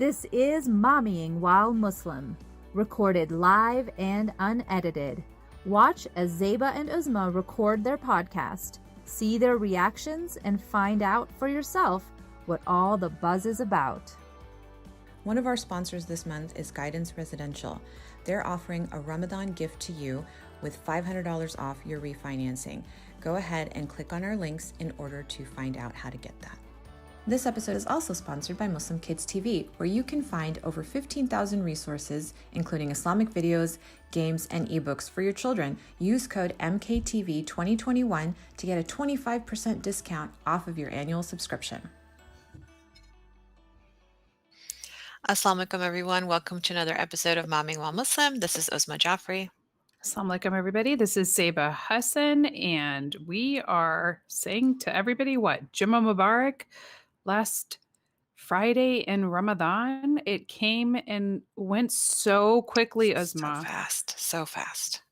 This is Mommying While Muslim, recorded live and unedited. Watch as Zaiba and Uzma record their podcast, see their reactions, and find out for yourself what all the buzz is about. One of our sponsors this month is Guidance Residential. They're offering a Ramadan gift to you with $500 off your refinancing. Go ahead and click on our links in order to find out how to get that. This episode is also sponsored by Muslim Kids TV, where you can find over 15,000 resources, including Islamic videos, games, and ebooks for your children. Use code MKTV2021 to get a 25% discount off of your annual subscription. Assalamu alaikum, everyone. Welcome to another episode of Mommyingwhilemuslim. This is Uzma Jaffrey. Assalamu alaikum, everybody. This is Zaiba Hassan, and we are saying to everybody what? Jummah Mubarak. Last Friday in Ramadan, it came and went so quickly, Uzma. So fast.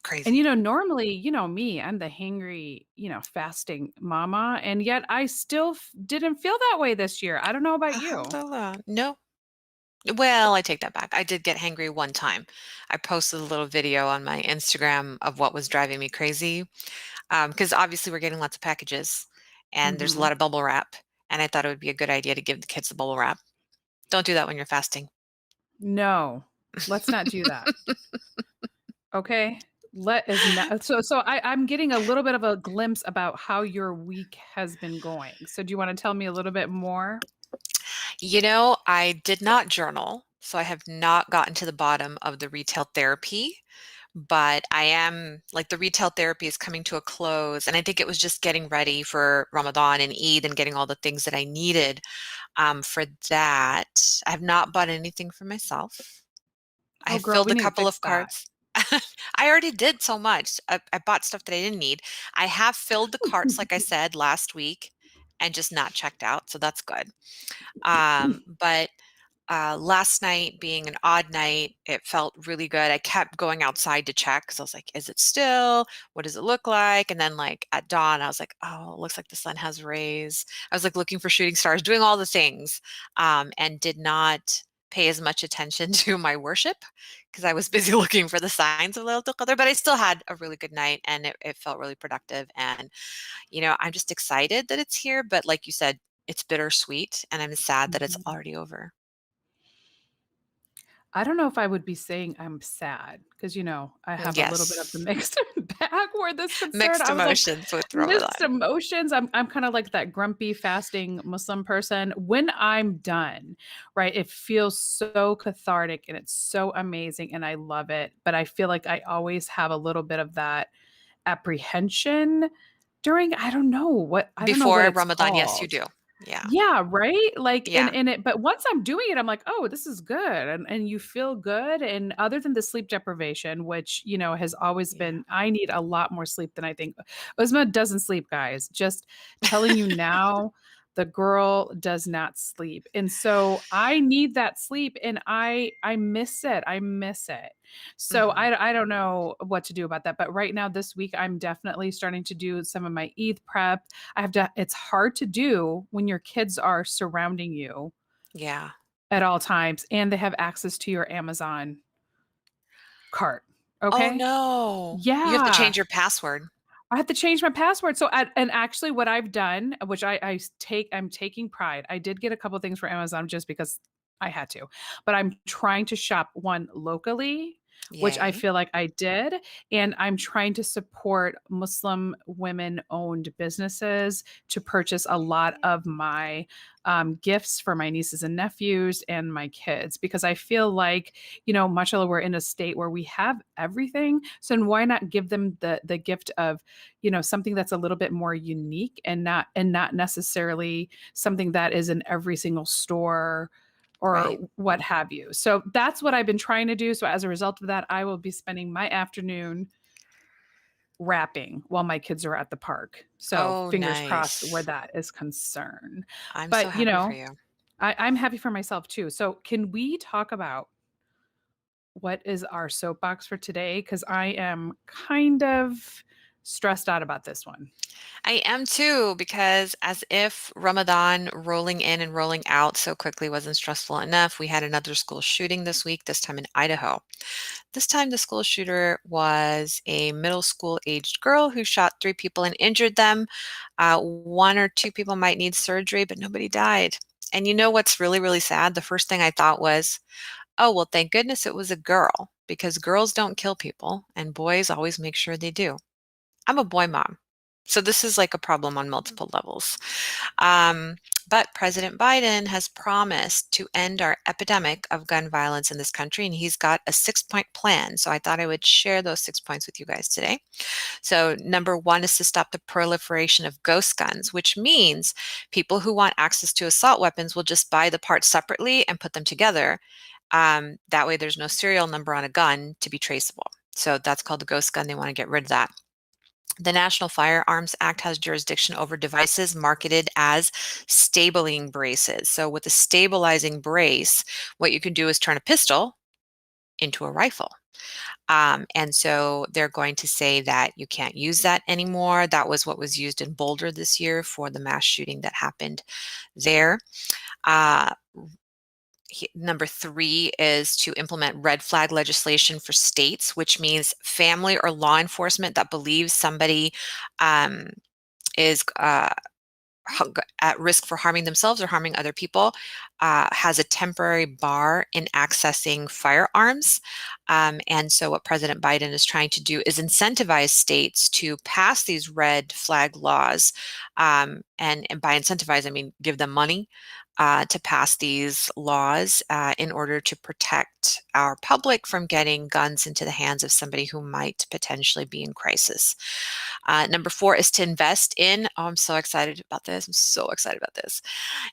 Crazy. And normally, me, I'm the hangry, fasting mama, and yet I still didn't feel that way this year. I don't know about you. No. Well, I take that back. I did get hangry one time. I posted a little video on my Instagram of what was driving me crazy, because obviously we're getting lots of packages, and there's a lot of bubble wrap. And I thought it would be a good idea to give the kids the bubble wrap. Don't do that when you're fasting. No, let's not do that. Okay. I'm getting a little bit of a glimpse about how your week has been going. So do you want to tell me a little bit more? I did not journal, so I have not gotten to the bottom of the retail therapy. But I am, the retail therapy is coming to a close, and I think it was just getting ready for Ramadan and Eid and getting all the things that I needed for that. I have not bought anything for myself. I have filled a couple of carts. I already did so much. I bought stuff that I didn't need. I have filled the carts, like I said, last week, and just not checked out, so that's good. But last night being an odd night, it felt really good. I kept going outside to check because I was like, is it still? What does it look like? And then at dawn, I was like, oh, it looks like the sun has rays. I was looking for shooting stars, doing all the things, and did not pay as much attention to my worship because I was busy looking for the signs of Laylatul Qadr, but I still had a really good night, and it felt really productive. And, I'm just excited that it's here, but like you said, it's bittersweet, and I'm sad that it's already over. I don't know if I would be saying I'm sad because, I have a little bit of the mixed bag where this concerned. Mixed emotions with Ramadan. Mixed emotions. I'm kind of like that grumpy fasting Muslim person. When I'm done, right, it feels so cathartic and it's so amazing and I love it. But I feel like I always have a little bit of that apprehension during, I don't know what Ramadan, called. yes, you do. Yeah, right? But once I'm doing it, I'm like, oh, this is good. And you feel good. And other than the sleep deprivation, which, has always been, I need a lot more sleep than I think. Uzma doesn't sleep, guys. Just telling you now, the girl does not sleep. And so I need that sleep and I miss it. I miss it. So I don't know what to do about that. But right now this week, I'm definitely starting to do some of my Eid prep. It's hard to do when your kids are surrounding you. Yeah. At all times. And they have access to your Amazon cart. Okay. Oh no. Yeah. You have to change your password. I have to change my password. So, and actually what I've done, which I'm taking pride. I did get a couple of things for Amazon just because I had to, but I'm trying to shop one locally, which I feel like I did. And I'm trying to support Muslim women-owned businesses to purchase a lot of my gifts for my nieces and nephews and my kids, because I feel like, mashallah, we're in a state where we have everything. So why not give them the gift of, something that's a little bit more unique and not necessarily something that is in every single store or what have you. So that's what I've been trying to do. So as a result of that, I will be spending my afternoon wrapping while my kids are at the park. So fingers crossed where that is concerned. I'm so happy for you. I'm happy for myself too. So can we talk about what is our soapbox for today? Because I am kind of stressed out about this one. I am too, because as if Ramadan rolling in and rolling out so quickly wasn't stressful enough, we had another school shooting this week, this time in Idaho. This time, the school shooter was a middle school aged girl who shot 3 people and injured them. 1 or 2 people might need surgery, but nobody died. And you know what's really, really sad? The first thing I thought was, oh, well, thank goodness it was a girl, because girls don't kill people and boys always make sure they do. I'm a boy mom. So this is like a problem on multiple levels. But President Biden has promised to end our epidemic of gun violence in this country, and he's got a 6-point plan. So I thought I would share those 6 points with you guys today. So number 1 is to stop the proliferation of ghost guns, which means people who want access to assault weapons will just buy the parts separately and put them together. That way there's no serial number on a gun to be traceable. So that's called the ghost gun. They want to get rid of that. The National Firearms Act has jurisdiction over devices marketed as stabilizing braces. So with a stabilizing brace, what you can do is turn a pistol into a rifle. And so they're going to say that you can't use that anymore. That was what was used in Boulder this year for the mass shooting that happened there. Number 3 is to implement red flag legislation for states, which means family or law enforcement that believes somebody is at risk for harming themselves or harming other people has a temporary bar in accessing firearms. And so what President Biden is trying to do is incentivize states to pass these red flag laws. And by incentivize, I mean give them money to pass these laws in order to protect our public from getting guns into the hands of somebody who might potentially be in crisis. Number 4 is to invest in, I'm so excited about this. I'm so excited about this.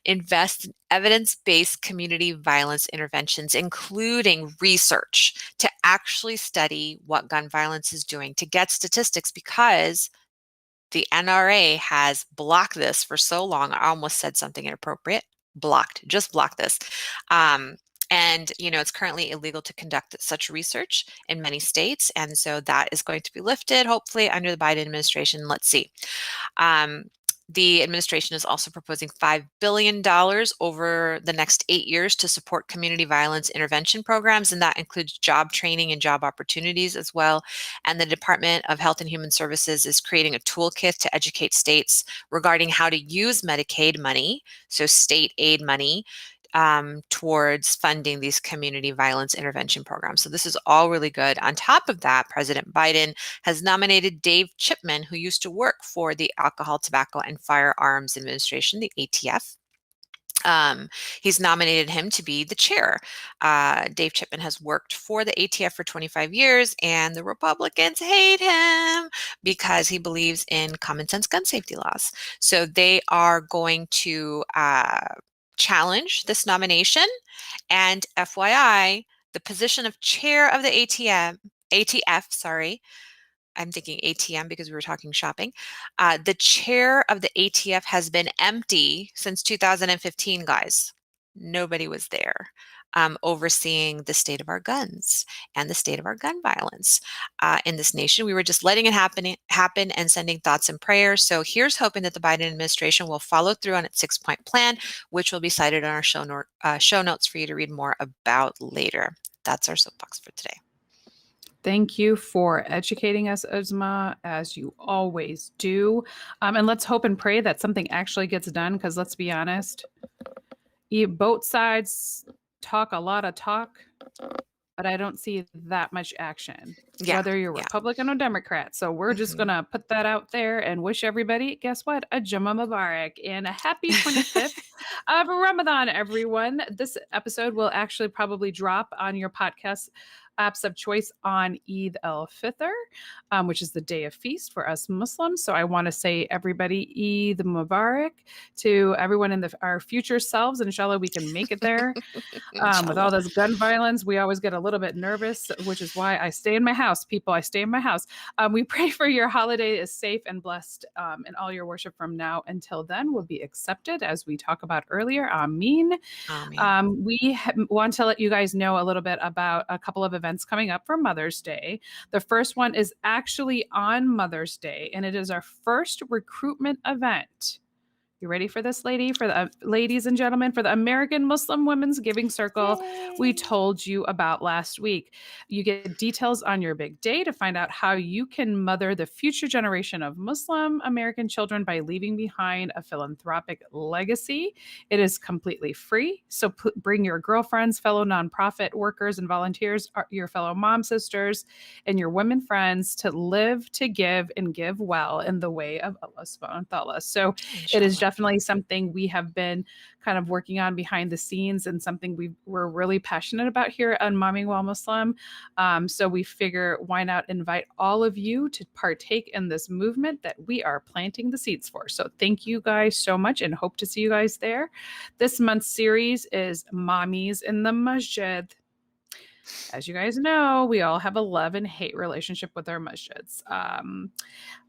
Invest in evidence-based community violence interventions, including research to actually study what gun violence is doing, to get statistics, because the NRA has blocked this for so long. I almost said something inappropriate. Just blocked this. And, it's currently illegal to conduct such research in many states. And so that is going to be lifted, hopefully, under the Biden administration. Let's see. The administration is also proposing $5 billion over the next 8 years to support community violence intervention programs, and that includes job training and job opportunities as well. And the Department of Health and Human Services is creating a toolkit to educate states regarding how to use Medicaid money, so state aid money, towards funding these community violence intervention programs. So this is all really good. On top of that, President Biden has nominated Dave Chipman, who used to work for the Alcohol, Tobacco, and Firearms Administration, the ATF. He's nominated him to be the chair. Dave Chipman has worked for the ATF for 25 years, and the Republicans hate him because he believes in common sense gun safety laws. So they are going to challenge this nomination. And FYI, the position of chair of the ATF, I'm thinking ATM because we were talking shopping. The chair of the ATF has been empty since 2015, guys. Nobody was there overseeing the state of our guns and the state of our gun violence in this nation. We were just letting it happen and sending thoughts and prayers. So here's hoping that the Biden administration will follow through on its 6-point plan, which will be cited on our show notes for you to read more about later. That's our soapbox for today. Thank you for educating us, Uzma, as you always do. And let's hope and pray that something actually gets done, because let's be honest, both sides talk a lot of talk, but I don't see that much action, whether you're Republican or Democrat. So we're just going to put that out there and wish everybody, guess what, a Jummah Mubarak and a happy 25th of Ramadan, everyone. This episode will actually probably drop on your podcast apps of choice on Eid al-Fitr, which is the day of feast for us Muslims. So I want to say everybody Eid Mubarak to everyone in our future selves. Inshallah, we can make it there. With all this gun violence, we always get a little bit nervous, which is why I stay in my house. People, I stay in my house. We pray for your holiday is safe and blessed, and all your worship from now until then will be accepted, as we talked about earlier. Ameen. We want to let you guys know a little bit about a couple of events events coming up for Mother's Day. The first one is actually on Mother's Day, and it is our first recruitment event. You ready for this, ladies and gentlemen, for the American Muslim Women's Giving Circle we told you about last week? You get details on your big day to find out how you can mother the future generation of Muslim American children by leaving behind a philanthropic legacy. It is completely free, so bring your girlfriends, fellow nonprofit workers and volunteers, your fellow mom sisters, and your women friends to live, to give, and give well in the way of Allah subhanahu wa ta'ala. So it is definitely something we have been kind of working on behind the scenes, and something we're really passionate about here on Mommyingwhilemuslim. So we figure, why not invite all of you to partake in this movement that we are planting the seeds for. So thank you guys so much, and hope to see you guys there. This month's series is Mommies in the Masjid. As you guys know, we all have a love and hate relationship with our masjids.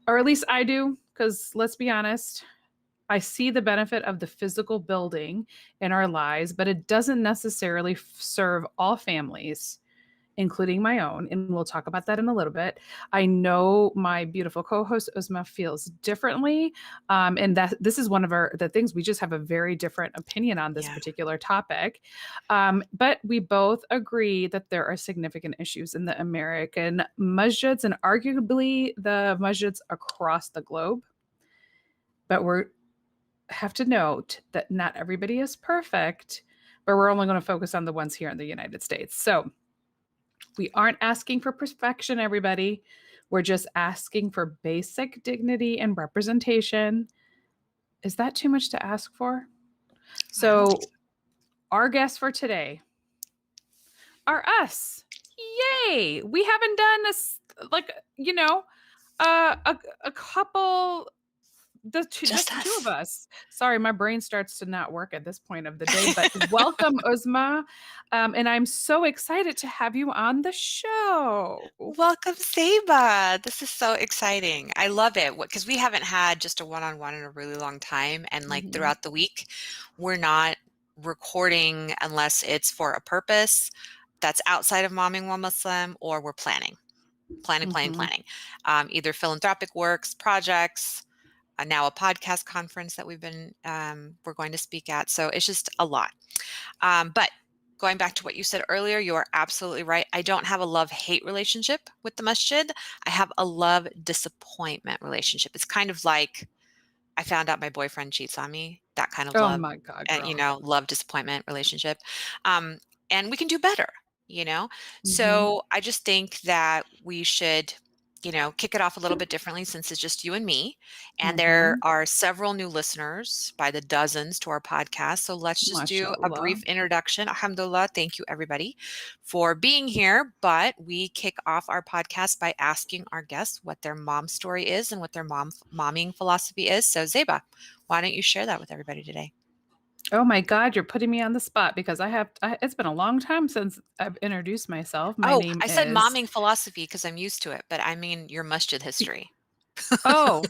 Or at least I do, because let's be honest, I see the benefit of the physical building in our lives, but it doesn't necessarily serve all families, including my own. And we'll talk about that in a little bit. I know my beautiful co-host Uzma feels differently. And that this is one of the things, we just have a very different opinion on this particular topic. But we both agree that there are significant issues in the American masjids, and arguably the masjids across the globe. But we have to note that not everybody is perfect, but we're only going to focus on the ones here in the United States. So we aren't asking for perfection, everybody. We're just asking for basic dignity and representation. Is that too much to ask for? So our guests for today are us. Yay! We haven't done this, a couple. Just the two of us. Sorry, my brain starts to not work at this point of the day, but welcome, Uzma. And I'm so excited to have you on the show. Welcome, Zaiba. This is so exciting. I love it because we haven't had just a one-on-one in a really long time. And throughout the week, we're not recording unless it's for a purpose that's outside of Mommyingwhilemuslim, or we're planning. Either philanthropic works, projects, now a podcast conference that we're going to speak at. So it's just a lot. But going back to what you said earlier, you are absolutely right. I don't have a love-hate relationship with the masjid. I have a love-disappointment relationship. It's kind of like I found out my boyfriend cheats on me, that kind of love. Oh my God, girl. And, love-disappointment relationship. And we can do better, So I just think that we should kick it off a little bit differently, since it's just you and me. And there are several new listeners by the dozens to our podcast. So let's just do a brief introduction. Alhamdulillah. Thank you, everybody, for being here. But we kick off our podcast by asking our guests what their mom story is and what their momming philosophy is. So Zaiba, why don't you share that with everybody today? Oh my God, you're putting me on the spot, because it's been a long time since I've introduced myself. I said momming philosophy because I'm used to it, but I mean your masjid history. Oh,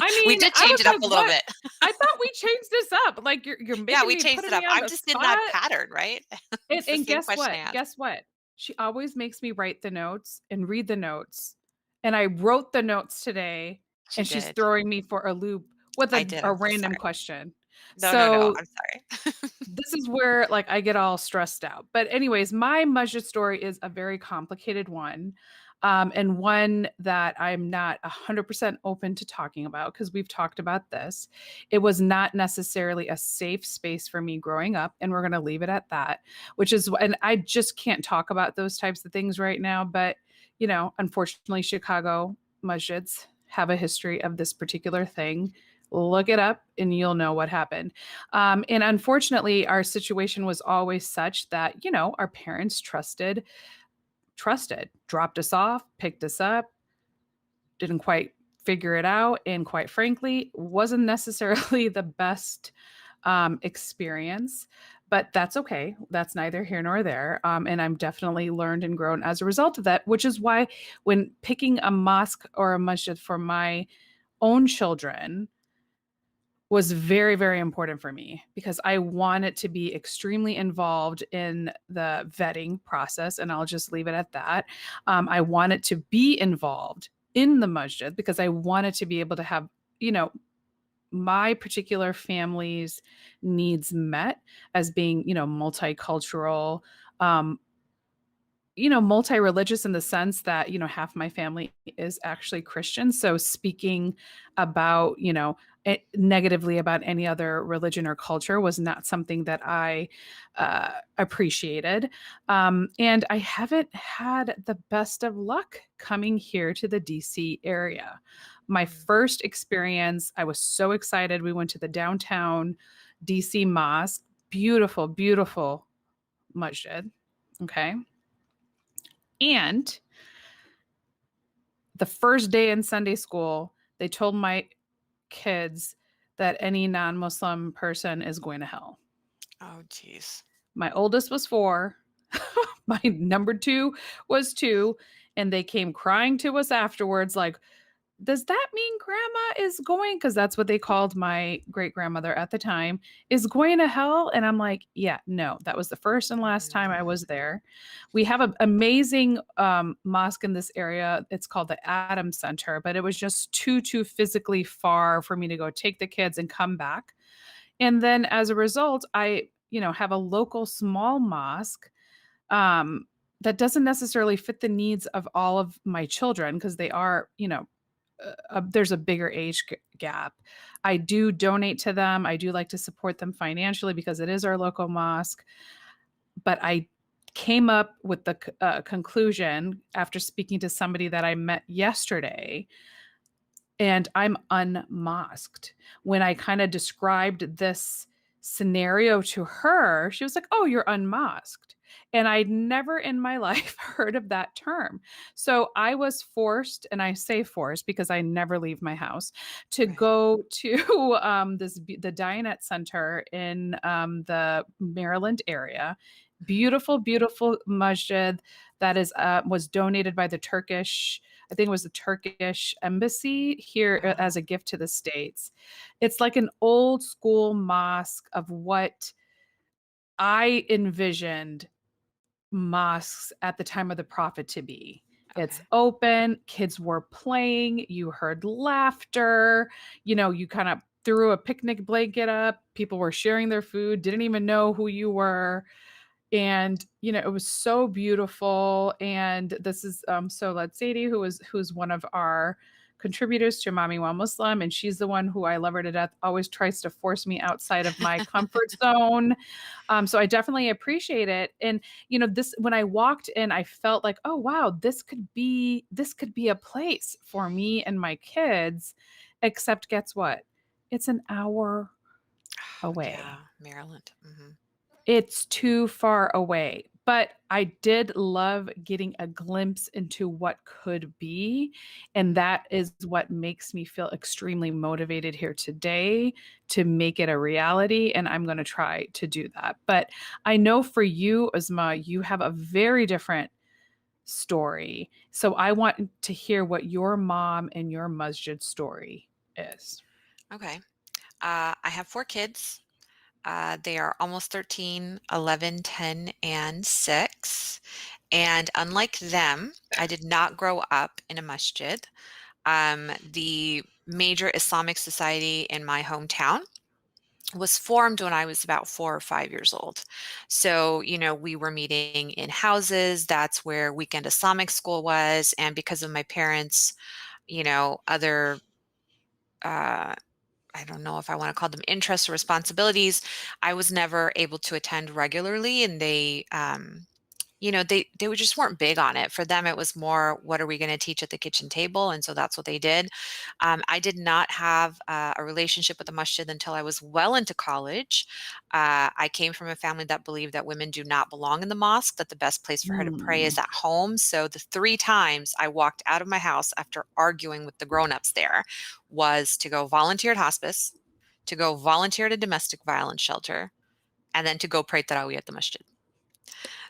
I mean, we did change it up a little bit. I thought we changed this up. Like you're making we changed it up. I'm just in that pattern, right? And guess what? Guess what? She always makes me write the notes and read the notes. And I wrote the notes today, and she's throwing me for a loop with a random question. No, I'm sorry. This is where I get all stressed out. But anyways, my masjid story is a very complicated one. And one that I'm not 100% open to talking about, because we've talked about this. It was not necessarily a safe space for me growing up, and we're going to leave it at that, and I just can't talk about those types of things right now. But, unfortunately, Chicago masjids have a history of this particular thing. Look it up and you'll know what happened. And unfortunately, our situation was always such that, our parents trusted, dropped us off, picked us up, didn't quite figure it out. And quite frankly, wasn't necessarily the best experience, but that's okay. That's neither here nor there. And I'm definitely learned and grown as a result of that, which is why when picking a mosque or a masjid for my own children, was very, very important for me because I wanted to be extremely involved in the vetting process, and I'll just leave it at that. I wanted to be involved in the masjid because I wanted to be able to have, you know, my particular family's needs met as being, you know, multicultural, um, you know, multi-religious in the sense that, you know, half my family is actually Christian. So speaking about, you know, negatively about any other religion or culture was not something that I appreciated. And I haven't had the best of luck coming here to the DC area. My first experience, I was so excited. We went to the downtown DC mosque. Beautiful, beautiful masjid. Okay. And the first day in Sunday school, they told my kids that any non-Muslim person is going to hell. Oh, geez. My oldest was 4. My number 2 was 2. And they came crying to us afterwards, like, does that mean grandma is going, because that's what they called my great grandmother at the time, is going to hell? And I'm like, yeah, no, that was the first and last time I was there. We have an amazing mosque in this area. It's called the Adam Center, but it was just too physically far for me to go take the kids and come back. And then as a result, I, you know, have a local small mosque that doesn't necessarily fit the needs of all of my children because they are, you know, there's a bigger age gap. I do donate to them. I do like to support them financially because it is our local mosque. But I came up with the conclusion after speaking to somebody that I met yesterday, and I'm unmasked. When I kind of described this scenario to her, she was like, "Oh, you're unmasked." And I'd never in my life heard of that term. So I was forced, and I say forced because I never leave my house, to Right. go to the Dianet Center in the Maryland area. Beautiful, beautiful masjid that is was donated by the Turkish, I think it was the Turkish embassy here Wow. as a gift to the States. It's like an old school mosque of what I envisioned mosques at the time of the prophet to be. It's Okay. open, kids were playing, you heard laughter, you know, you kind of threw a picnic blanket up, people were sharing their food, didn't even know who you were. And you know, it was so beautiful. And this is Soled Sadie, who's one of our contributors to Mommyingwhilemuslim, and she's the one who, I love her to death, always tries to force me outside of my comfort zone. So I definitely appreciate it. And you know, this, when I walked in, I felt like, oh wow, this could be a place for me and my kids. Except guess what? It's an hour away. Yeah, Maryland. It's too far away. But I did love getting a glimpse into what could be. And that is what makes me feel extremely motivated here today to make it a reality. And I'm going to try to do that. But I know for you, Uzma, you have a very different story. So I want to hear what your mom and your masjid story is. Okay. I have 4 kids. They are almost 13, 11, 10, and 6. And unlike them, I did not grow up in a masjid. The major Islamic society in my hometown was formed when I was about 4 or 5 years old. So, you know, we were meeting in houses. That's where weekend Islamic school was. And because of my parents, you know, other, uh, I don't know if I want to call them interests or responsibilities, I was never able to attend regularly. And you know, they just weren't big on it. For them, it was more, what are we going to teach at the kitchen table? And so that's what they did. I did not have a relationship with the masjid until I was well into college. I came from a family that believed that women do not belong in the mosque, that the best place for her to pray is Mm. at home. So the 3 times I walked out of my house after arguing with the grown-ups there was to go volunteer at hospice, to go volunteer at a domestic violence shelter, and then to go pray tarawih at the masjid.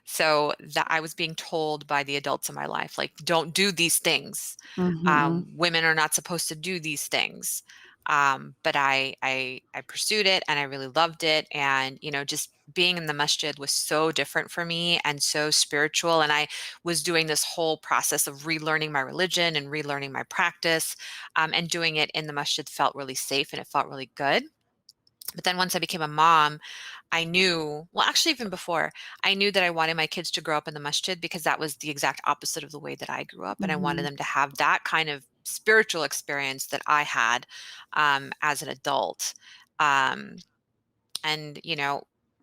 So that I was being told by the adults in my life, like, don't do these things. Mhm. Women are not supposed to do these things. But I pursued it and I really loved it. And, just being in the masjid was so different for me and so spiritual. And I was doing this whole process of relearning my religion and relearning my practice. And doing it in the masjid felt really safe and it felt really good. But then once I became a mom, I knew, well, actually, even before, I knew that I wanted my kids to grow up in the masjid because that was the exact opposite of the way that I grew up. And I wanted Mhm. them to have that kind of spiritual experience that I had as an adult. Um, and,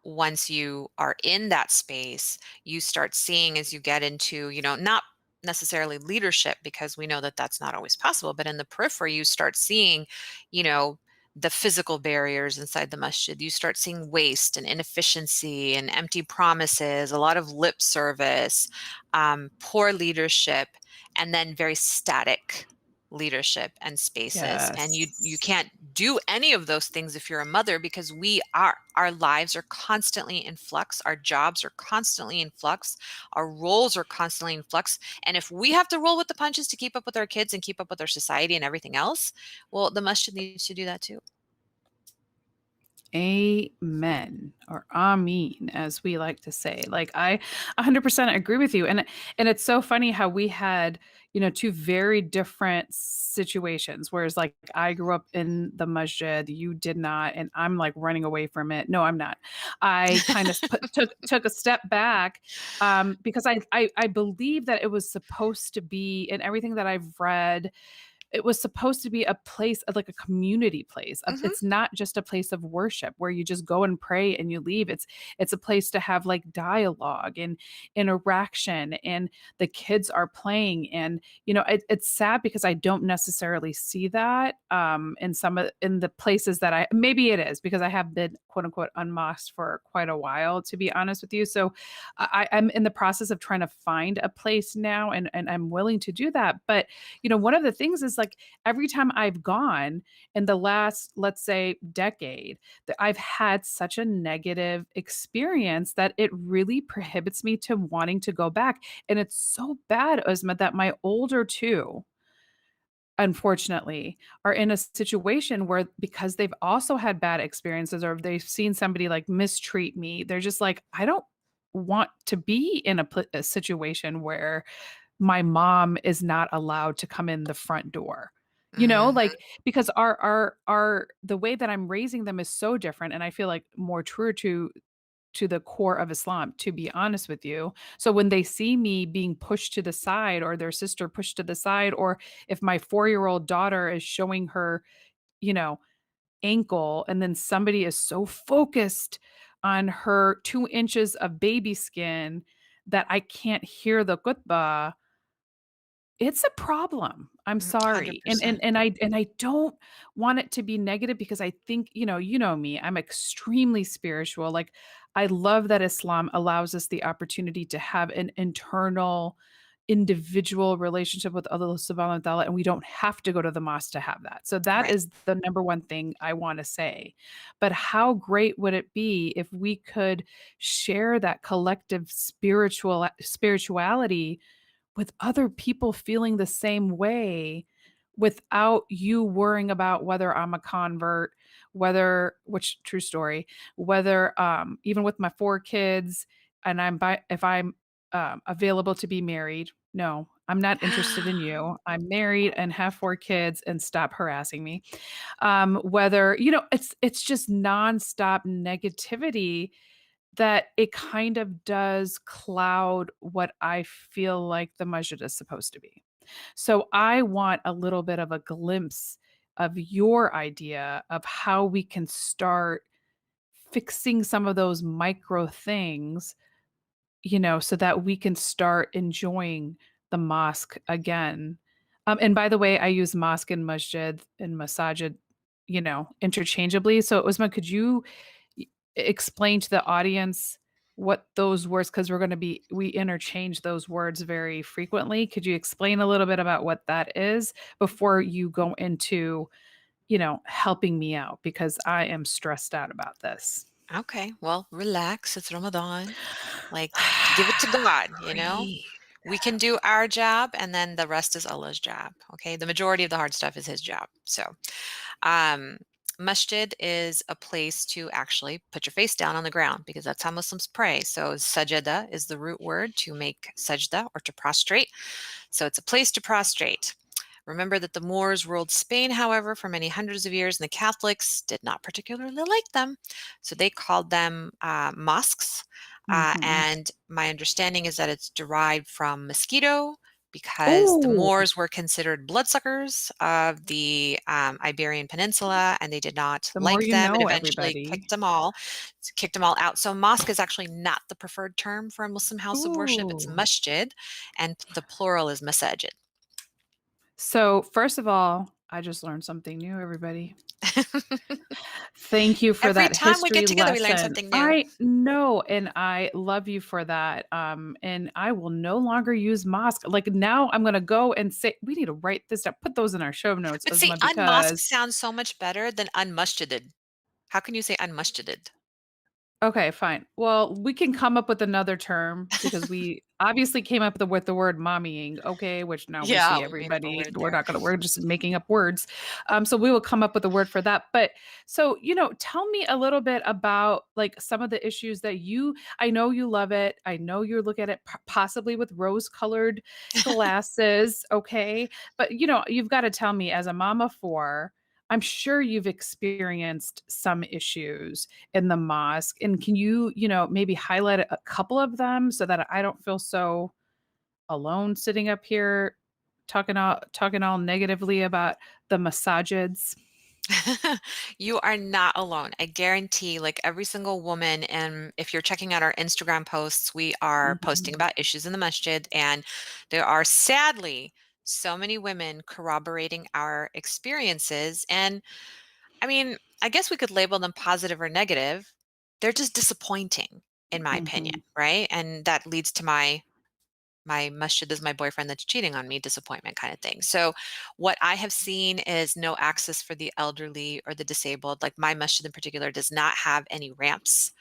once you are in that space, you start seeing as you get into, not necessarily leadership, because we know that that's not always possible, but in the periphery, you start seeing, you know, the physical barriers inside the masjid. You start seeing waste and inefficiency and empty promises, a lot of lip service, poor leadership, and then very static leadership and spaces. And you Yes. can't do any of those things if you're a mother, because our lives are constantly in flux, our jobs are constantly in flux, our roles are constantly in flux, and if we have to roll with the punches to keep up with our kids and keep up with our society and everything else, well, the masjid needs to do that too. Amen, or Amin, as we like to say. Like, I 100% agree with you. And it's so funny how we had, two very different situations. Whereas, like, I grew up in the masjid, you did not, and I'm like running away from it. No, I'm not. I kind of took a step back, because I believe that it was supposed to be, and everything that I've read, it was supposed to be a place, like a community place. Hmm. It's not just a place of worship where you just go and pray and you leave. It's a place to have like dialogue and interaction, and the kids are playing. And it's sad because I don't necessarily see that in the places that I, maybe it is because I have been quote unquote unmosqued for quite a while, to be honest with you. So I'm in the process of trying to find a place now, and I'm willing to do that. But one of the things is, like, every time I've gone in the last, let's say, decade, that I've had such a negative experience that it really prohibits me to wanting to go back. And it's so bad, Uzma, that my older two, unfortunately, are in a situation where, because they've also had bad experiences or they've seen somebody like mistreat me, they're just like, I don't want to be in a situation where my mom is not allowed to come in the front door. Hmm. Like, because our the way that I'm raising them is so different, and I feel like more true to the core of Islam, to be honest with you. So when they see me being pushed to the side, or their sister pushed to the side, or if my 4-year-old daughter is showing her, you know, ankle, and then somebody is so focused on her 2 inches of baby skin that I can't hear the khutbah, it's a problem. I'm sorry. And 100%. I don't want it to be negative, because I think, me, I'm extremely spiritual. Like, I love that Islam allows us the opportunity to have an internal individual relationship with Allah subhanahu wa ta'ala, and we don't have to go to the mosque to have that. So that Right. is the number one thing I want to say. But how great would it be if we could share that collective spirituality with other people feeling the same way, without you worrying about whether I'm a convert, which true story, whether even with my 4 kids, and if I'm available to be married. No, I'm not interested in you. I'm married and have 4 kids, and stop harassing me. Whether, it's just nonstop negativity that it kind of does cloud what I feel like the masjid is supposed to be. So I want a little bit of a glimpse of your idea of how we can start fixing some of those micro things, so that we can start enjoying the mosque again. And by the way, I use mosque and masjid and masajid, interchangeably. So Usman, could you explain to the audience what those words, because we interchange those words very frequently. Could you explain a little bit about what that is before you go into, helping me out, because I am stressed out about this. Okay, well, relax. It's Ramadan. Like, give it to God, you know? Breathe. We can do our job, and then the rest is Allah's job. Okay, the majority of the hard stuff is His job. So, um, masjid is a place to actually put your face down on the ground because that's how Muslims pray. So, sajada is the root word to make sajda or to prostrate. So, it's a place to prostrate. Remember that the Moors ruled Spain, however, for many hundreds of years, and the Catholics did not particularly like them. So they called them mosques. And my understanding is that it's derived from mosquito because the Oh, Moors were considered bloodsuckers of the Iberian Peninsula, and they did not the more like you them and know, eventually everybody. kicked them all out. So mosque is actually not the preferred term for a Muslim house of worship. It's Ooh. masjid, and the plural is masajid. So, first of all, I just learned something new, everybody. Thank you for Every that time we get history together, we learn lesson. something new. I know, and I love you for that. And I will no longer use mosque. Like now, I'm gonna go and say we need to write this down. Put those in our show notes, But see, Uzma, unmosque because sounds so much better than unmasjided. How can you say unmasjided? okay, fine. Well, we can come up with another term because we obviously came up with the word mommying, okay, which now we Yeah, see we made up a everybody. word there. We're just making up words. So we will come up with a word for that. But so, tell me a little bit about like some of the issues that I know you love it. I know you look at it possibly with rose-colored glasses, okay? But you've got to tell me as a mom of four, I'm sure you've experienced some issues in the mosque. And can you maybe highlight a couple of them so that I don't feel so alone sitting up here talking all negatively about the masajids? You are not alone. I guarantee, like every single woman, and if you're checking out our Instagram posts, we are posting Mhm, about issues in the masjid, and there are sadly so many women corroborating our experiences. And I mean, I guess we could label them positive or negative. They're just disappointing, in my opinion, mhm, right? And that leads to my masjid is my boyfriend that's cheating on me disappointment kind of thing. So what I have seen is no access for the elderly or the disabled. Like my masjid in particular does not have any ramps.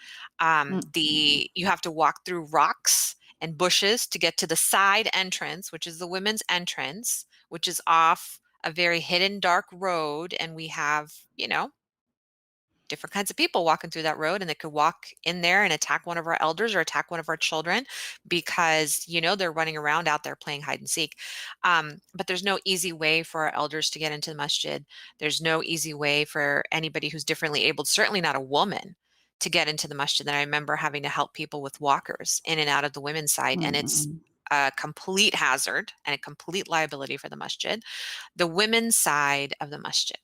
mhm, The you have to walk through rocks and bushes to get to the side entrance, which is the women's entrance, which is off a very hidden dark road. And we have, different kinds of people walking through that road, and they could walk in there and attack one of our elders or attack one of our children because they're running around out there playing hide and seek. But there's no easy way for our elders to get into the masjid. There's no easy way for anybody who's differently abled, certainly not a woman, to get into the masjid. And I remember having to help people with walkers in and out of the women's side, and it's mhm, a complete hazard and a complete liability for the masjid. The women's side of the masjid,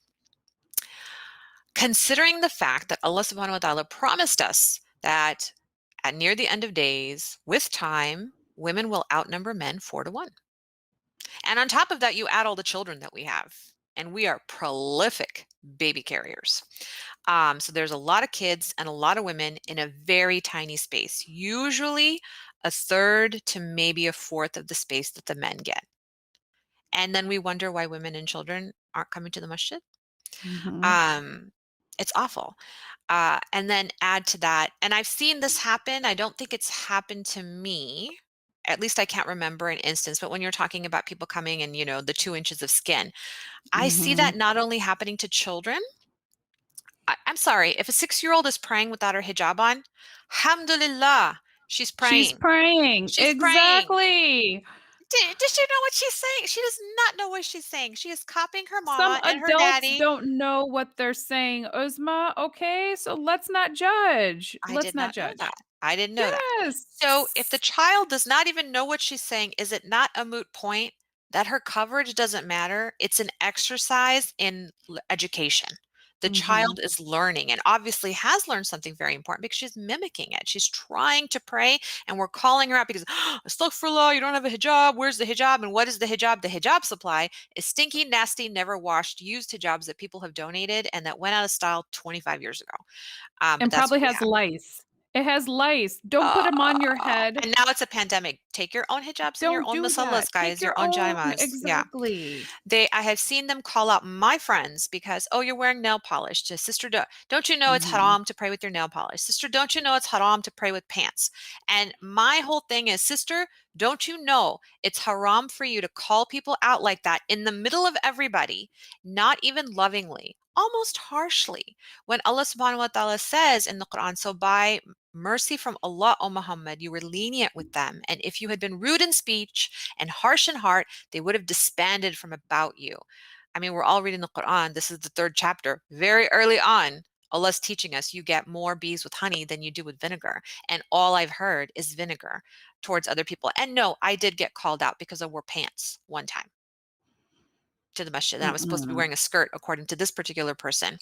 considering the fact that Allah subhanahu wa ta'ala promised us that at near the end of days, with time, women will outnumber men 4 to 1. And on top of that, you add all the children that we have, and we are prolific baby carriers. So there's a lot of kids and a lot of women in a very tiny space, usually a third to maybe a fourth of the space that the men get. And then we wonder why women and children aren't coming to the masjid. mhm, Um, it's awful. And then add to that, and I've seen this happen. I don't think it's happened to me. At least I can't remember an instance, but when you're talking about people coming and, the 2 inches of skin, I see mhm. that not only happening to children. I'm sorry, if a 6-year-old is praying without her hijab on, alhamdulillah, she's She's praying. praying. She's praying. Exactly. Does she know what she's saying? She does not know what she's saying. She is copying her Some mama and her adults daddy. don't know what they're saying, Uzma, okay? So let's not judge. I Let's did not not know judge. that. I didn't know that. So if the Yes. child does not even know what she's saying, is it not a moot point that her coverage doesn't matter? It's an exercise in education. The Mhm, child is learning and obviously has learned something very important because she's mimicking it. She's trying to pray, and we're calling her out because, astaghfirullah, you don't have a hijab. Where's the hijab? And what is the hijab? The hijab supply is stinky, nasty, never washed, used hijabs that people have donated and that went out of style 25 years ago. But and that's probably what we has have. lice. It has lice. Don't put them on your head. And now it's a pandemic. Take your own hijabs and your Don't own do masallas, that. Take guys, your your own own. jaimas. Yeah. Exactly. I have seen them call out my friends because, oh, you're wearing nail polish. To sister, don't you know it's Mhm. haram to pray with your nail polish? Sister, don't you know it's haram to pray with pants? And my whole thing is, sister, don't you know it's haram for you to call people out like that in the middle of everybody, not even lovingly, almost harshly, when Allah subhanahu wa ta'ala says in the Quran, so by mercy from Allah, O Muhammad, you were lenient with them. And if you had been rude in speech and harsh in heart, they would have disbanded from about you. I mean, we're all reading the Quran. This is the 3rd chapter. Very early on, Allah's teaching us you get more bees with honey than you do with vinegar. And all I've heard is vinegar towards other people. And no, I did get called out because I wore pants one time to the masjid, and I was supposed to be Mm-mm. wearing a skirt according to this particular person.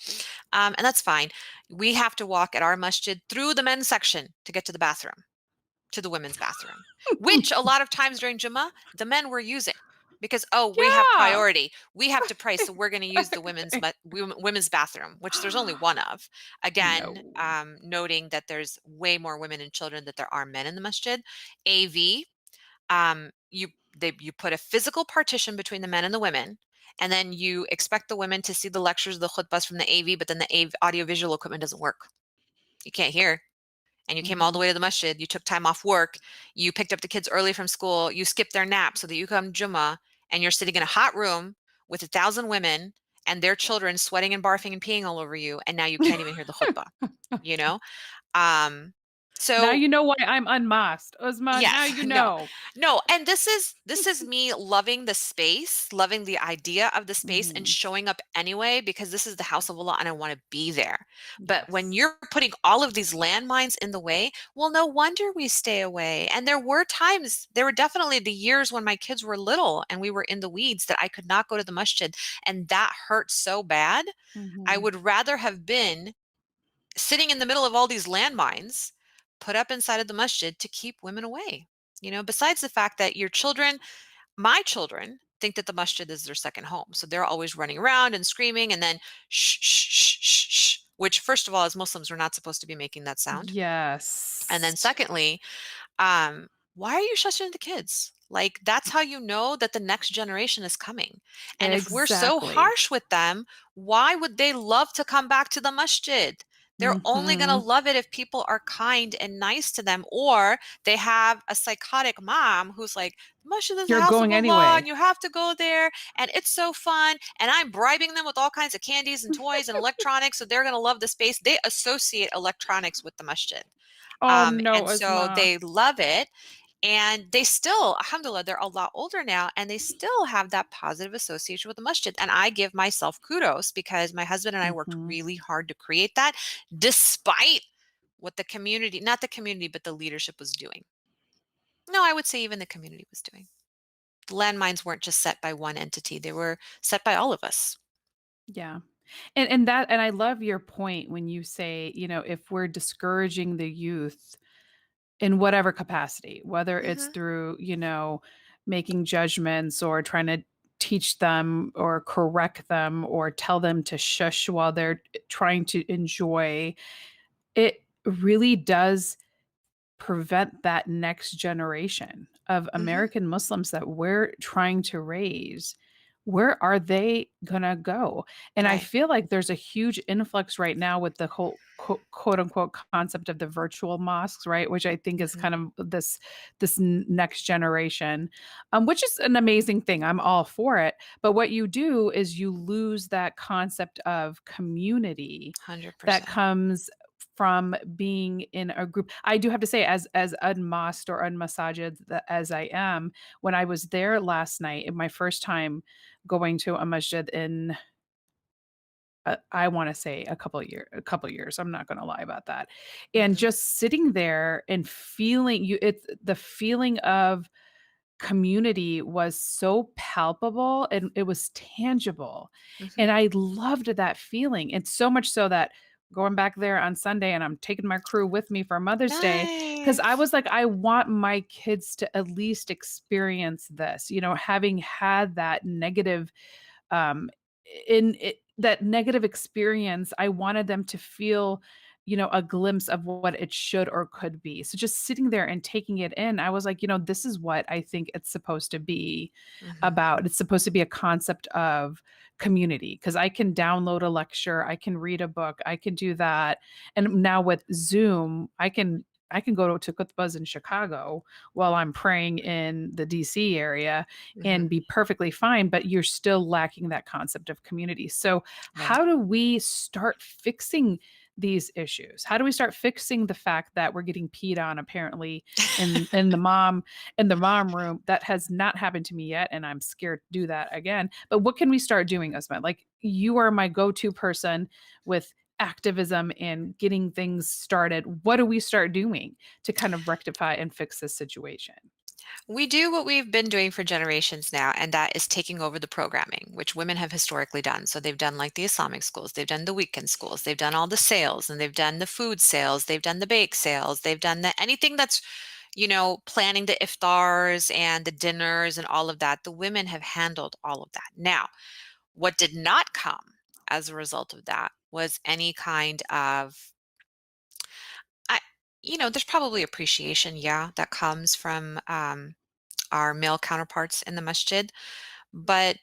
And that's fine. We have to walk at our masjid through the men's section to get to the bathroom, to the women's bathroom, which a lot of times during Jummah, the men were using because, oh, we have Yeah. priority. We have to pray, so we're going to use the women's bathroom, which there's only one of. Again, No. noting that there's way more women and children that there are men in the masjid. AV, you put a physical partition between the men and the women, and then you expect the women to see the lectures, the khutbahs from the AV, but then the AV audiovisual equipment doesn't work. You can't hear. And you came all the Mhm. way to the masjid, you took time off work, you picked up the kids early from school, you skipped their nap so that you come Jummah, and you're sitting in a hot room with 1,000 women and their children sweating and barfing and peeing all over you, and now you can't even hear the khutbah, you know? Um, Now so you know why I'm unmasked, Uzma. Now Yes, you no, know. no, and this is me loving the space, loving the idea of the space, and Mhm. showing up anyway because this is the house of Allah and I want to be there. But when Yes. you're putting all of these landmines in the way, well, no wonder we stay away. And there were times, there were definitely the years when my kids were little and we were in the weeds that I could not go to the masjid, and that hurt so bad. I Mhm. would rather have been sitting in the middle of all these landmines put up inside of the masjid to keep women away. Besides the fact that my children think that the masjid is their second home. So they're always running around and screaming and then shh, shh, shh, shh, shh, which, first of all, as Muslims, we're not supposed to be making that sound. And then Yes. secondly, why are you shushing the kids? Like, that's how you know that the next generation is coming. And if we're so Exactly. harsh with them, why would they love to come back to the masjid? They're only going to Mhm. love it if people are kind and nice to them, or they have a psychotic mom who's like, the masjid is the You're house of going Allah and anyway. you have to go there and it's so fun. And I'm bribing them with all kinds of candies and toys and electronics, so they're going to love the space. They associate electronics with the masjid. Oh no, And so Uzma. they love it. And they still, alhamdulillah, they're a lot older now, and they still have that positive association with the masjid. And I give myself kudos because my husband and I worked Mhm. really hard to create that, despite what the community, not the community, but the leadership was doing. No, I would say even the community was doing. The landmines weren't just set by one entity, they were set by all of us. Yeah. And I love your point when you say, if we're discouraging the youth in whatever capacity, whether it's Hmm. through, making judgments or trying to teach them or correct them or tell them to shush while they're trying to enjoy, it really does prevent that next generation of Hmm. American Muslims that we're trying to raise. Where are they gonna go? And I Right. feel like there's a huge influx right now with the whole quote unquote concept of the virtual mosques, right? Which I think is Hmm. kind of this next generation, which is an amazing thing. I'm all for it. But what you do is you lose that concept of community that 100%. comes from being in a group. I do have to say, as unmasked or unmassaged as I am, when I was there last night, in my first time going to a masjid in, I want to say a couple years. I'm not going to lie about that. And Hmm. just sitting there and feeling it's the feeling of community was so palpable and it was tangible. Hmm. And I loved that feeling. And so much so that going back there on Sunday and I'm taking my crew with me for Mother's Day because I Nice. was like, I want my kids to at least experience this, having had that negative in it, that negative experience. I wanted them to feel a glimpse of what it should or could be. So just sitting there and taking it in, I was like, this is what I think it's supposed to be Mhm. about. It's supposed to be a concept of community, because I can download a lecture, I can read a book, I can do that. And now with Zoom, I can go to Qutbas in Chicago while I'm praying in the DC area and Mhm. be perfectly fine, but you're still lacking that concept of community. So, Right. how do we start fixing these issues? How do we start fixing the fact that we're getting peed on apparently in the mom room? That has not happened to me yet, and I'm scared to do that again. But what can we start doing, Usma? Like, you are my go-to person with activism and getting things started. What do we start doing to kind of rectify and fix this situation? We do what we've been doing for generations now, and that is taking over the programming, which women have historically done. So they've done like the Islamic schools, they've done the weekend schools, they've done all the sales, and they've done the food sales, they've done the bake sales, they've done anything that's, planning the iftars and the dinners and all of that. The women have handled all of that. Now, what did not come as a result of that was any kind of, I, there's probably appreciation, yeah, that comes from our male counterparts in the masjid, but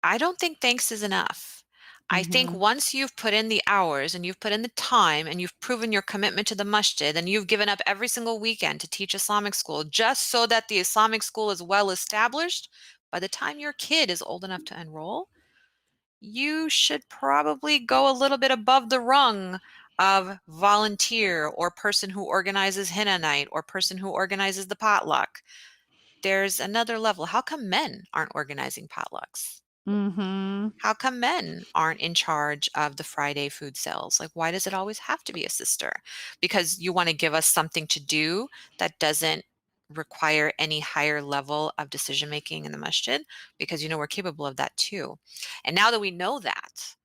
I don't think thanks is enough. I think Mhm. once you've put in the hours and you've put in the time and you've proven your commitment to the masjid and you've given up every single weekend to teach Islamic school just so that the Islamic school is well established, by the time your kid is old enough to enroll, you should probably go a little bit above the rung of volunteer or person who organizes henna night or person who organizes the potluck. There's another level. How come men aren't organizing potlucks? Mhm. How come men aren't in charge of the Friday food sales? Like, why does it always have to be a sister? Because you want to give us something to do that doesn't require any higher level of decision making in the masjid, because we're capable of that too. And now that we know that,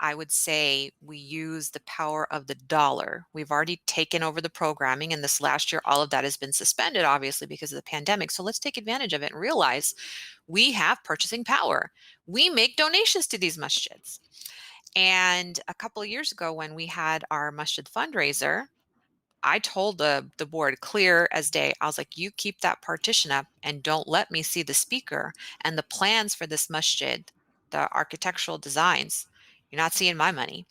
I would say we use the power of the dollar. We've already taken over the programming, and this last year, all of that has been suspended, obviously, because of the pandemic. So let's take advantage of it and realize we have purchasing power. We make donations to these masjids. And a couple of years ago, when we had our masjid fundraiser, I told the board clear as day, I was like, you keep that partition up and don't let me see the speaker and the plans for this masjid, the architectural designs. You're not seeing my money.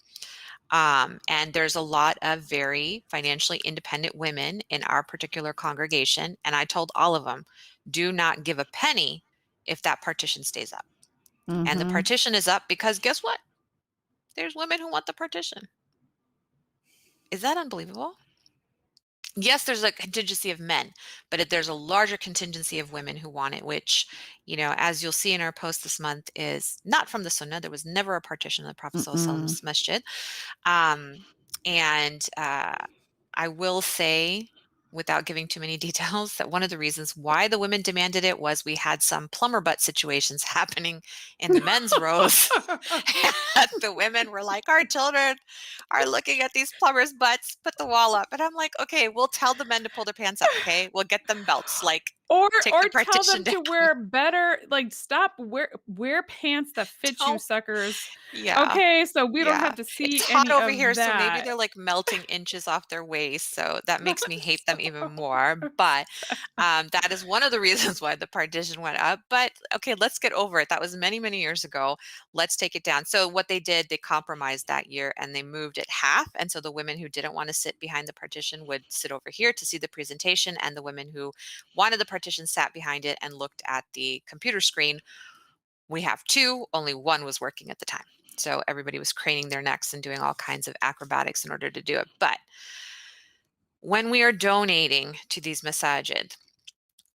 And there's a lot of very financially independent women in our particular congregation. And I told all of them, do not give a penny if that partition stays up. And the Mhm. partition is up because guess what? There's women who want the partition. Is that unbelievable? Yes, there's a contingency of men, but there's a larger contingency of women who want it, which, as you'll see in our post this month, is not from the Sunnah. There was never a partition in the Prophet Mm-mm. ﷺ's masjid. Um, and I will say, without giving too many details, that one of the reasons why the women demanded it was we had some plumber butt situations happening in the men's rows. And the women were like, our children are looking at these plumbers' butts, put the wall up. And I'm like, okay, we'll tell the men to pull their pants up, okay? We'll get them belts, like Or take the or tell partition them down. to wear better, like, stop, wear pants that fit you, Don't suckers. Yeah. Okay, so we don't Yeah. have to It's see hot any over of here, so maybe that. they're like melting inches off their waist. So that makes me hate them even more. But that is one of the reasons why the partition went up. But okay, let's get over it. That was many, many years ago. Let's take it down. So what they did, they compromised that year and they moved it half. And so the women who didn't want to sit behind the partition would sit over here to see the presentation. And the women who wanted the partition sat behind it and looked at the computer screen. We have two, only one was working at the time. So everybody was craning their necks and doing all kinds of acrobatics in order to do it. But when we are donating to these masajid,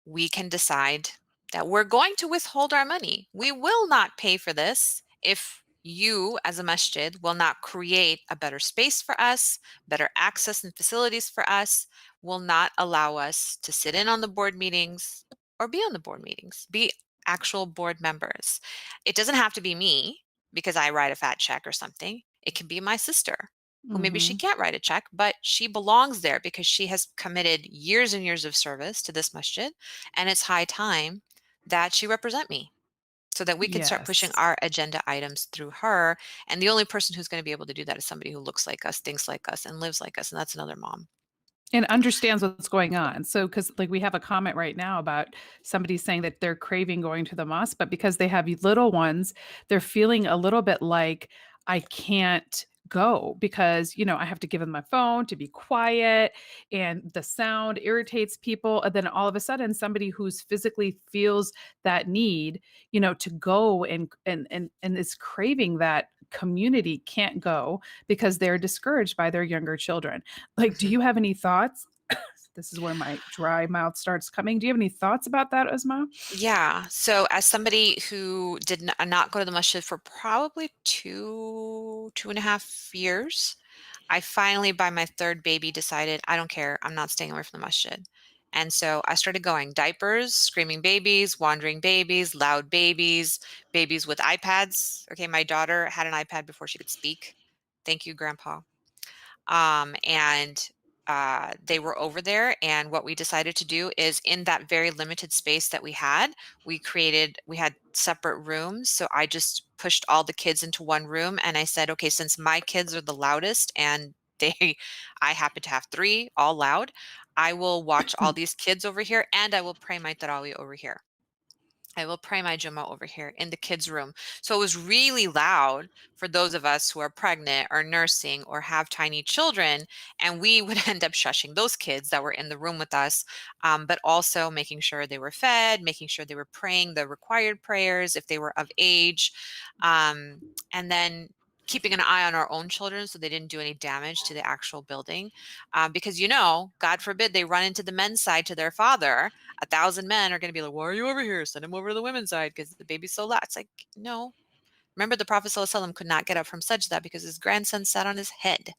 we can decide that we're going to withhold our money. We will not pay for this if you, as a masjid, will not create a better space for us, better access and facilities for us, will not allow us to sit in on the board meetings or be on the board meetings, be actual board members. It doesn't have to be me because I write a fat check or something. It can be my sister who maybe she Mhm. can't write a check, but she belongs there because she has committed years and years of service to this masjid, and it's high time that she represent me. so that we can start pushing Yes. our agenda items through her. And the only person who's going to be able to do that is somebody who looks like us, thinks like us, and lives like us. And that's another mom. And understands what's going on. So, because like we have a comment right now about somebody saying that they're craving going to the mosque, but because they have little ones, they're feeling a little bit like, I can't go because, I have to give them my phone to be quiet and the sound irritates people. And then all of a sudden, somebody who's physically feels that need, to go and is craving that community can't go because they're discouraged by their younger children. Like, do Mhm. you have any thoughts? This is where my dry mouth starts coming. Do you have any thoughts about that, Uzma? Yeah. So as somebody who did not go to the masjid for probably 2.5 years, I finally, by my third baby, decided I don't care. I'm not staying away from the masjid. And so I started going diapers, screaming babies, wandering babies, loud babies, babies with iPads. Okay, my daughter had an iPad before she could speak. Thank you, Grandpa. And they were over there, and what we decided to do is, in that very limited space that we had separate rooms. So I just pushed all the kids into one room, and I said, okay, since my kids are the loudest, and they I happen to have three all loud, I will watch all these kids over here, and I will pray my tarawih over here. I will pray my Jummah over here in the kids' room. So it was really loud for those of us who are pregnant or nursing or have tiny children. And we would end up shushing those kids that were in the room with us, but also making sure they were fed, making sure they were praying the required prayers if they were of age. And then keeping an eye on our own children so they didn't do any damage to the actual building. Because, God forbid they run into the men's side to their father. 1,000 men are going to be like, why are you over here? Send him over to the women's side because the baby's so loud. It's like, no. Remember, the Prophet ﷺ could not get up from sajda because his grandson sat on his head,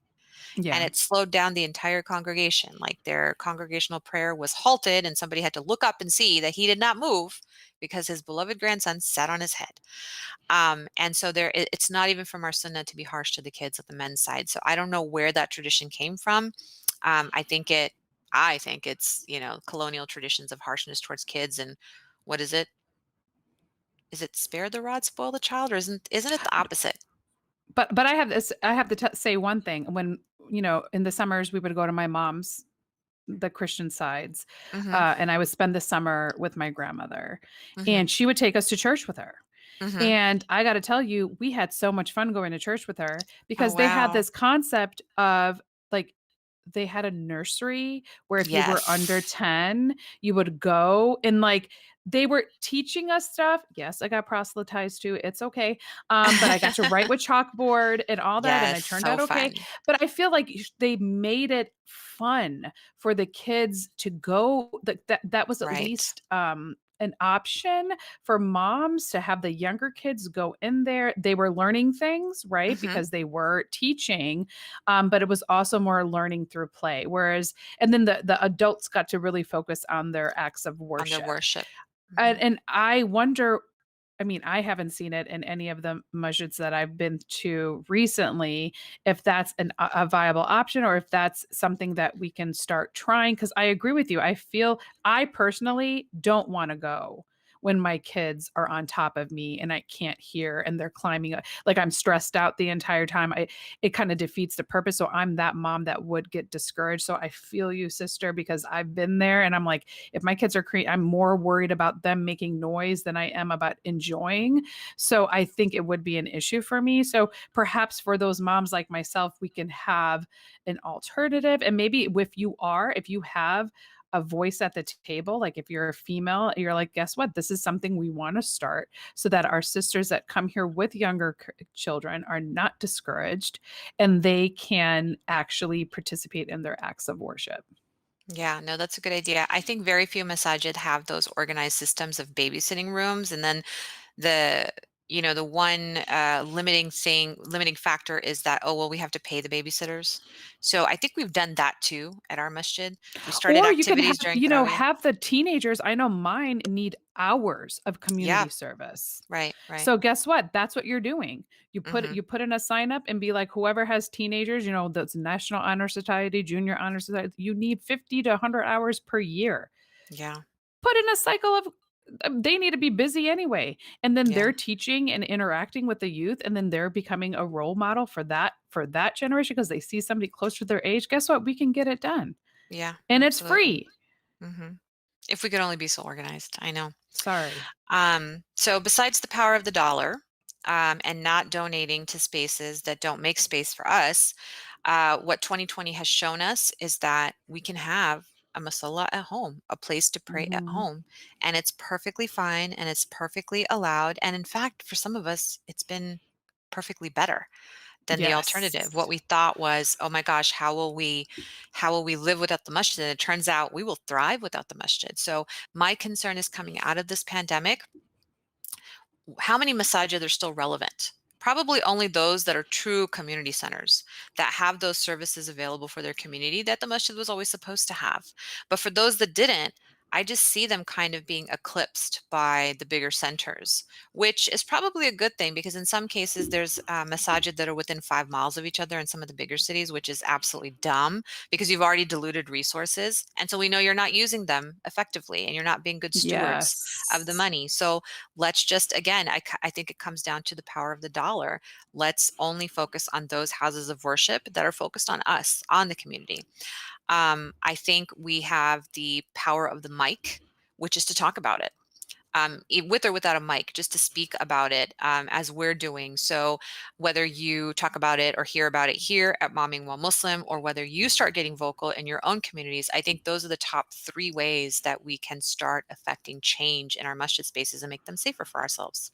and Yeah. it slowed down the entire congregation. Like, their congregational prayer was halted, and somebody had to look up and see that he did not move because his beloved grandson sat on his head. And so it's not even from our sunnah to be harsh to the kids at the men's side. So I don't know where that tradition came from. I think it's, colonial traditions of harshness towards kids. And what is it? Is it spare the rod, spoil the child, or isn't it the opposite? But I have to say one thing. When, in the summers we would go to my mom's, the Christian sides, Mm-hmm. and I would spend the summer with my grandmother, Mm-hmm. and she would take us to church with her. Mm-hmm. And I got to tell you, we had so much fun going to church with her Oh, because they had wow. this concept of like they had a nursery where if you were under Yes. 10, you would go and like they were teaching us stuff. Yes, I got proselytized too. It's okay. But I got to write with chalkboard and all that, and I Yes, turned so out okay. fun. But I feel like they made it fun for the kids to go. That was at Right. least an option for moms to have the younger kids go in there. They were learning things, right? Mm-hmm. Because they were teaching, but it was also more learning through play. Whereas, and then the adults got to really focus on their acts of On their worship. worship. And, Mm-hmm. and I wonder, I mean, I haven't seen it in any of the masjids that I've been to recently, if that's a viable option or if that's something that we can start trying. Cause I agree with you. I feel I personally don't want to go when my kids are on top of me and I can't hear and they're climbing like I'm stressed out the entire time. It kind of defeats the purpose. So I'm that mom that would get discouraged. So I feel you, sister, because I've been there and I'm like, if my kids are I'm more worried about them making noise than I am about enjoying. So I think it would be an issue for me. So perhaps for those moms like myself, we can have an alternative. And maybe if you have a voice at the table, like if you're a female, you're like, guess what? This is something we want to start so that our sisters that come here with younger children are not discouraged and they can actually participate in their acts of worship. Yeah, no, that's a good idea. I think very few masajid have those organized systems of babysitting rooms. And then the the one limiting factor is that, oh, well, we have to pay the babysitters. So I think we've done that too at our masjid. We started Or you could have, activities during Tarawih. have the teenagers. I know mine need hours of Yeah, community service. right. So guess what? That's what you're doing. Hmm. You put in a sign up and be like, whoever has teenagers, that's National Honor Society, Junior Honor Society, you need 50 to 100 hours per year. Yeah. Put in a cycle of they need to be busy anyway. And then Yeah. they're teaching and interacting with the youth, and then they're becoming a role model for that generation because they see somebody close to their age. Guess what? We can get it done. Yeah, And it's absolutely. free. If we could only be so organized, I know. Sorry. So besides the power of the dollar, and not donating to spaces that don't make space for us, what 2020 has shown us is that we can have a musalla at home, a place to pray at Mhm. home, and it's perfectly fine and it's perfectly allowed. And in fact, for some of us, it's been perfectly better than the alternative. What Yes. we thought was, oh my gosh, how will we live without the masjid? And it turns out we will thrive without the masjid. So my concern is coming out of this pandemic, how many masajid are still relevant? Probably only those that are true community centers that have those services available for their community that the masjid was always supposed to have. But for those that didn't, I just see them kind of being eclipsed by the bigger centers, which is probably a good thing because in some cases there's masajid that are within 5 miles of each other in some of the bigger cities, which is absolutely dumb because you've already diluted resources. And so we know you're not using them effectively and you're not being good stewards of the Yes. money. So let's just, again, I think it comes down to the power of the dollar. Let's only focus on those houses of worship that are focused on us, on the community. I think we have the power of the mic, which is to talk about it. With or without a mic, just to speak about it as we're doing. So whether you talk about it or hear about it here at Mommyingwhilemuslim, or whether you start getting vocal in your own communities, I think those are the top 3 ways that we can start affecting change in our masjid spaces and make them safer for ourselves.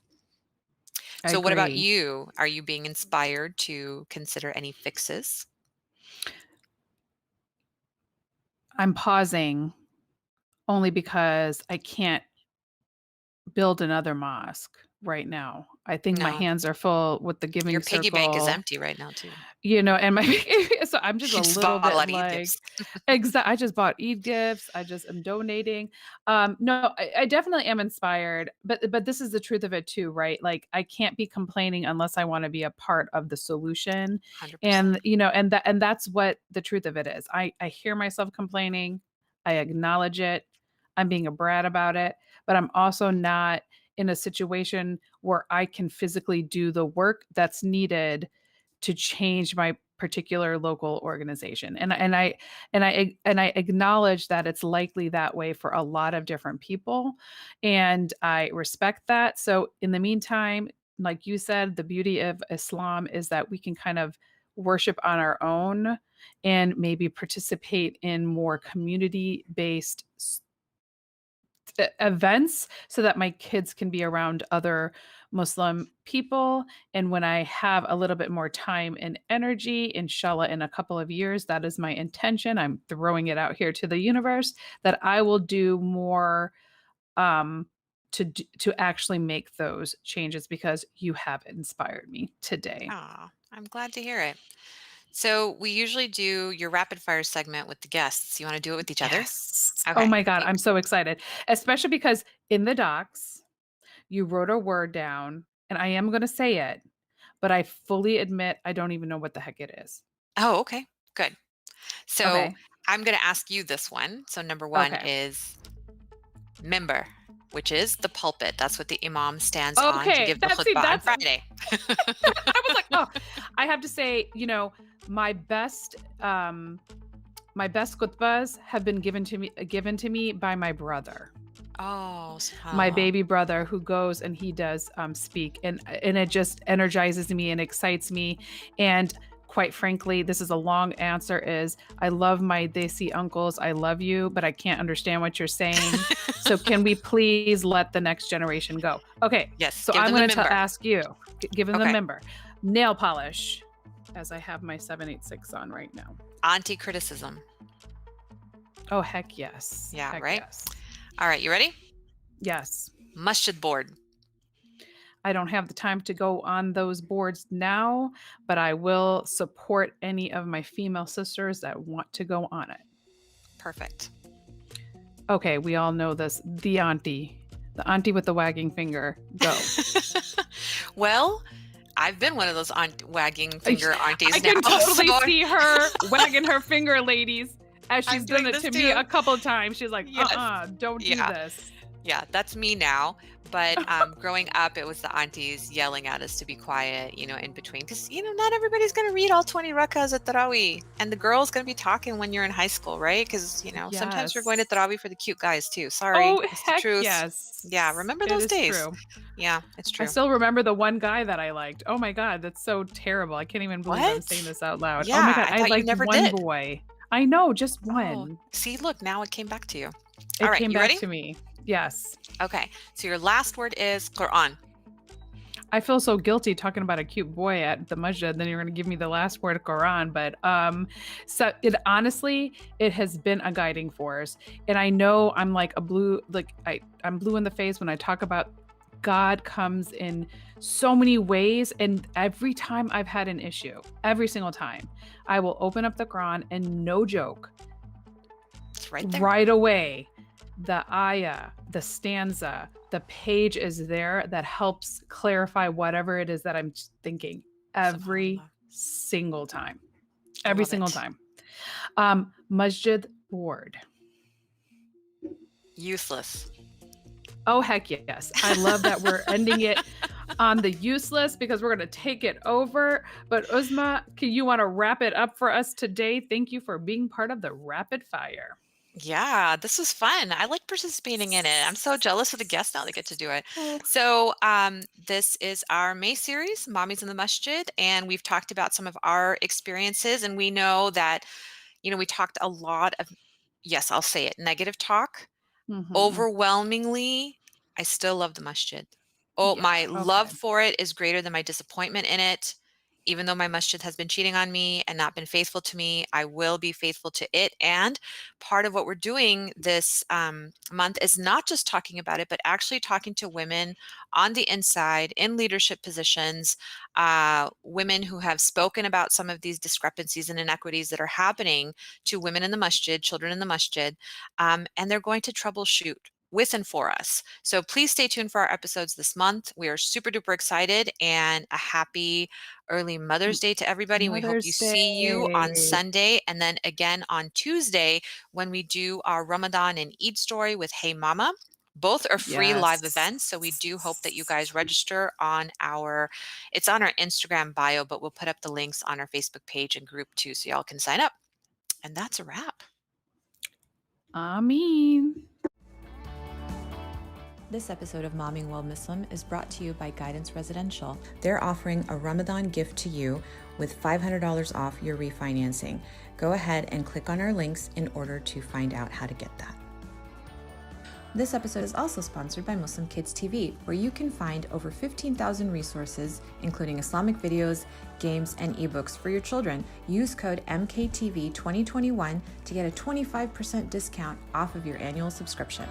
I So what about agree. you? Are you being inspired to consider any fixes? I'm pausing only because I can't build another mosque right now. I think my No, hands are full with the your giving piggy bank is circle, empty right now too. and my so I'm just You a just little bought a bit lot of Eid like gifts. I just bought Eid gifts. I just am donating. No, I definitely am inspired, but this is the truth of it too, right? Like I can't be complaining unless I want to be a part of the solution. 100%. And that's what the truth of it is. I hear myself complaining. I acknowledge it. I'm being a brat about it, but I'm also not in a situation where I can physically do the work that's needed to change my particular local organization. And I acknowledge that it's likely that way for a lot of different people, and I respect that. So in the meantime, like you said, the beauty of Islam is that we can kind of worship on our own and maybe participate in more community based events so that my kids can be around other Muslim people. And when I have a little bit more time and energy, inshallah, in a couple of years, that is my intention. I'm throwing it out here to the universe that I will do more to actually make those changes because you have inspired me today. Aw, I'm glad to hear it. So we usually do your rapid fire segment with the guests. You want to do it with each other? Yes. Oh Okay. my God. I'm so excited, especially because in the docs, you wrote a word down, and I am going to say it, but I fully admit I don't even know what the heck it is. Oh, okay. Good. So Okay. I'm going to ask you this one. So number 1 Okay. is member, which is the pulpit. That's what the imam stands on to Okay. give the That's see, khutbah on that's Friday. I was like, oh, I have to say, my best khutbahs have been given to me by my brother. Oh, My subhanAllah. baby brother who goes and he does speak, and it just energizes me and excites me. And quite frankly, this is a long answer, is I love my desi uncles. I love you, but I can't understand what you're saying. So can we please let the next generation go? Okay. Yes, So give I'm them the going to member. ask you, given the Okay. member, nail polish, as I have my 786 on right now. Anti-criticism. Oh, heck yes. Yeah, Heck right? yes. All right, you ready? Yes. Masjid board. I don't have the time to go on those boards now, but I will support any of my female sisters that want to go on it. Perfect. Okay, we all know this. The auntie with the wagging finger. Go. Well, I've been one of those wagging finger aunties I now. can totally so- see her wagging her finger, ladies, as I'm she's done doing it this to me too. a couple of times. She's like, Yes. don't do Yeah. this. Yeah, that's me now. But growing up, it was the aunties yelling at us to be quiet, in between. Because, not everybody's going to read all 20 rakas at Tarawih. And the girl's going to be talking when you're in high school, right? Because, sometimes we're going to Yes. Tarawih for the cute guys too. Sorry, Oh, it's the heck truth. Yeah, yes. remember It those is days. true. Yeah, it's I true. still remember the one guy that I liked. Oh my God, that's so terrible. I can't even believe I'm saying What? this out loud. Oh my Yeah, God, I I thought you liked never one did. boy. I know, just Oh, one. see, look, now it came back to you. It All right, came you back ready? to me. Yes. Okay, so your last word is Quran. I feel so guilty talking about a cute boy at the masjid. Then you're going to give me the last word, Quran. But so it honestly, it has been a guiding force. And I know I'm like I'm blue in the face when I talk about God comes in so many ways. And every time I've had an issue, every single time, I will open up the Quran and no joke, It's right there. right away, the ayah, the stanza, the page is there that helps clarify whatever it is that I'm thinking every SubhanAllah. single time. I Every love single it. time. Masjid board. Useless. Oh, heck yes. I love that we're ending it on the useless because we're going to take it over. But Uzma, you want to wrap it up for us today? Thank you for being part of the rapid fire. Yeah, this was fun. I like participating in it. I'm so jealous of the guests now that get to do it. Oh. So, this is our May series, Mommies in the Masjid, and we've talked about some of our experiences. And we know that, we talked a lot of, yes, I'll say it, negative talk. Mhm. Overwhelmingly, I still love the masjid. Oh, Yeah, my love okay. for it is greater than my disappointment in it. Even though my masjid has been cheating on me and not been faithful to me, I will be faithful to it. And part of what we're doing this month is not just talking about it, but actually talking to women on the inside in leadership positions, women who have spoken about some of these discrepancies and inequities that are happening to women in the masjid, children in the masjid, and they're going to troubleshoot with and for us. So please stay tuned for our episodes this month. We are super duper excited, and a happy early Mother's Day to everybody. We hope you Mother's see you on Day. Sunday and then again on Tuesday when we do our Ramadan and Eid story with Hey Mama. Both are free live events, so we do hope that you guys register on it's on our Instagram bio, but we'll put up the links on our Facebook page and group too, so y'all can sign up. And that's a wrap. Ameen. This episode of Mommyingwhilemuslim is brought to you by Guidance Residential. They're offering a Ramadan gift to you with $500 off your refinancing. Go ahead and click on our links in order to find out how to get that. This episode is also sponsored by Muslim Kids TV, where you can find over 15,000 resources, including Islamic videos, games, and ebooks for your children. Use code MKTV2021 to get a 25% discount off of your annual subscription.